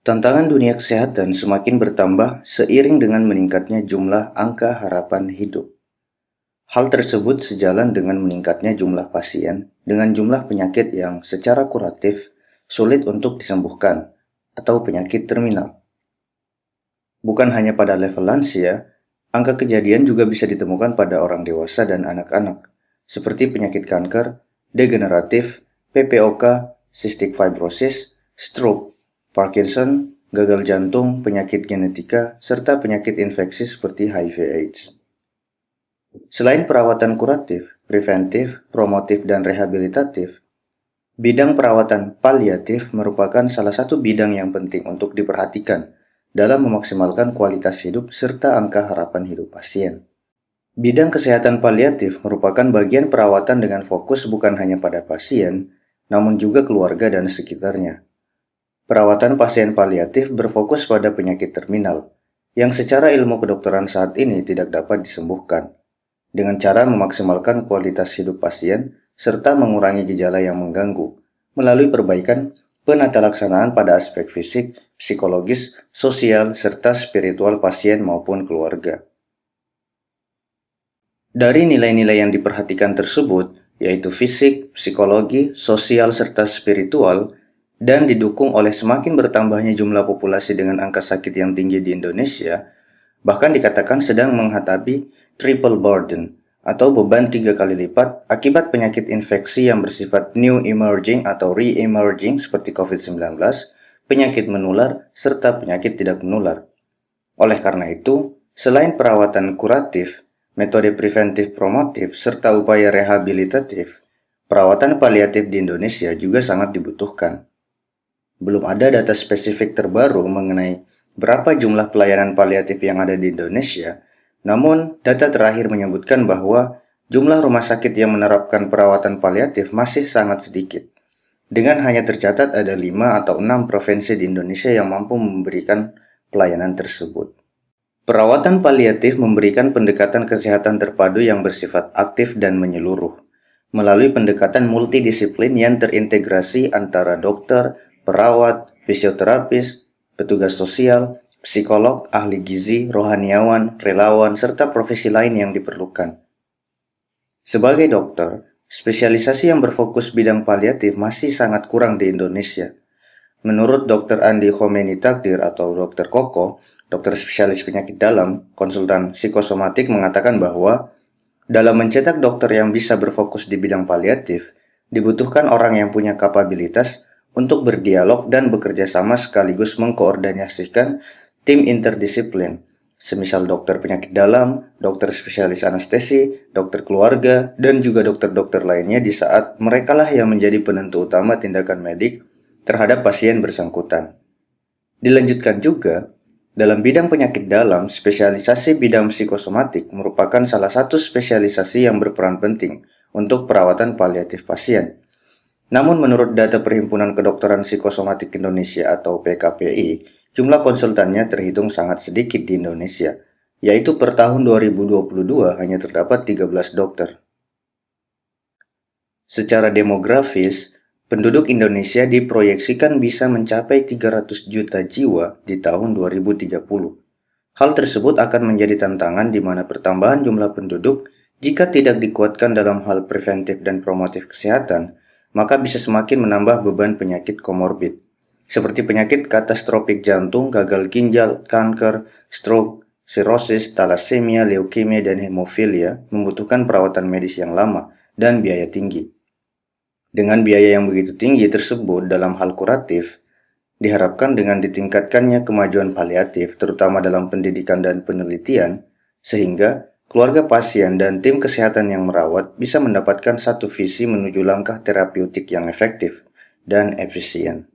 Tantangan dunia kesehatan semakin bertambah seiring dengan meningkatnya jumlah angka harapan hidup. Hal tersebut sejalan dengan meningkatnya jumlah pasien dengan jumlah penyakit yang secara kuratif sulit untuk disembuhkan atau penyakit terminal. Bukan hanya pada level lansia, angka kejadian juga bisa ditemukan pada orang dewasa dan anak-anak, seperti penyakit kanker, degeneratif, PPOK, cystic fibrosis, stroke, Parkinson, gagal jantung, penyakit genetika, serta penyakit infeksi seperti HIV/AIDS. Selain perawatan kuratif, preventif, promotif, dan rehabilitatif, bidang perawatan paliatif merupakan salah satu bidang yang penting untuk diperhatikan dalam memaksimalkan kualitas hidup serta angka harapan hidup pasien. Bidang kesehatan paliatif merupakan bagian perawatan dengan fokus bukan hanya pada pasien, namun juga keluarga dan sekitarnya. Perawatan pasien paliatif berfokus pada penyakit terminal, yang secara ilmu kedokteran saat ini tidak dapat disembuhkan, dengan cara memaksimalkan kualitas hidup pasien serta mengurangi gejala yang mengganggu, melalui perbaikan penata laksanaan pada aspek fisik, psikologis, sosial, serta spiritual pasien maupun keluarga. Dari nilai-nilai yang diperhatikan tersebut, yaitu fisik, psikologi, sosial, serta spiritual, dan didukung oleh semakin bertambahnya jumlah populasi dengan angka sakit yang tinggi di Indonesia, bahkan dikatakan sedang menghadapi triple burden, atau beban 3 kali lipat akibat penyakit infeksi yang bersifat new emerging atau re-emerging seperti COVID-19, penyakit menular, serta penyakit tidak menular. Oleh karena itu, selain perawatan kuratif, metode preventif promotif, serta upaya rehabilitatif, perawatan paliatif di Indonesia juga sangat dibutuhkan. Belum ada data spesifik terbaru mengenai berapa jumlah pelayanan paliatif yang ada di Indonesia, namun data terakhir menyebutkan bahwa jumlah rumah sakit yang menerapkan perawatan paliatif masih sangat sedikit, dengan hanya tercatat ada 5 atau 6 provinsi di Indonesia yang mampu memberikan pelayanan tersebut. Perawatan paliatif memberikan pendekatan kesehatan terpadu yang bersifat aktif dan menyeluruh, melalui pendekatan multidisiplin yang terintegrasi antara dokter, perawat, fisioterapis, petugas sosial, psikolog, ahli gizi, rohaniawan, relawan, serta profesi lain yang diperlukan. Sebagai dokter, spesialisasi yang berfokus bidang paliatif masih sangat kurang di Indonesia. Menurut Dr. Andi Khomeini Takdir atau Dr. Koko, dokter spesialis penyakit dalam, konsultan psikosomatik mengatakan bahwa dalam mencetak dokter yang bisa berfokus di bidang paliatif, dibutuhkan orang yang punya kapabilitas untuk berdialog dan bekerja sama sekaligus mengkoordinasikan tim interdisiplin, semisal dokter penyakit dalam, dokter spesialis anestesi, dokter keluarga, dan juga dokter-dokter lainnya di saat merekalah yang menjadi penentu utama tindakan medik terhadap pasien bersangkutan. Dilanjutkan juga, dalam bidang penyakit dalam, spesialisasi bidang psikosomatik merupakan salah satu spesialisasi yang berperan penting untuk perawatan paliatif pasien. Namun menurut data Perhimpunan Kedokteran Psikosomatik Indonesia atau PKPI, jumlah konsultannya terhitung sangat sedikit di Indonesia, yaitu per tahun 2022 hanya terdapat 13 dokter. Secara demografis, penduduk Indonesia diproyeksikan bisa mencapai 300 juta jiwa di tahun 2030. Hal tersebut akan menjadi tantangan di mana pertambahan jumlah penduduk jika tidak dikuatkan dalam hal preventif dan promotif kesehatan, maka bisa semakin menambah beban penyakit komorbid, seperti penyakit katastrofik jantung, gagal ginjal, kanker, stroke, sirosis, thalassemia, leukemia, dan hemofilia membutuhkan perawatan medis yang lama dan biaya tinggi. Dengan biaya yang begitu tinggi tersebut dalam hal kuratif, diharapkan dengan ditingkatkannya kemajuan paliatif, terutama dalam pendidikan dan penelitian, sehingga keluarga pasien dan tim kesehatan yang merawat bisa mendapatkan satu visi menuju langkah terapeutik yang efektif dan efisien.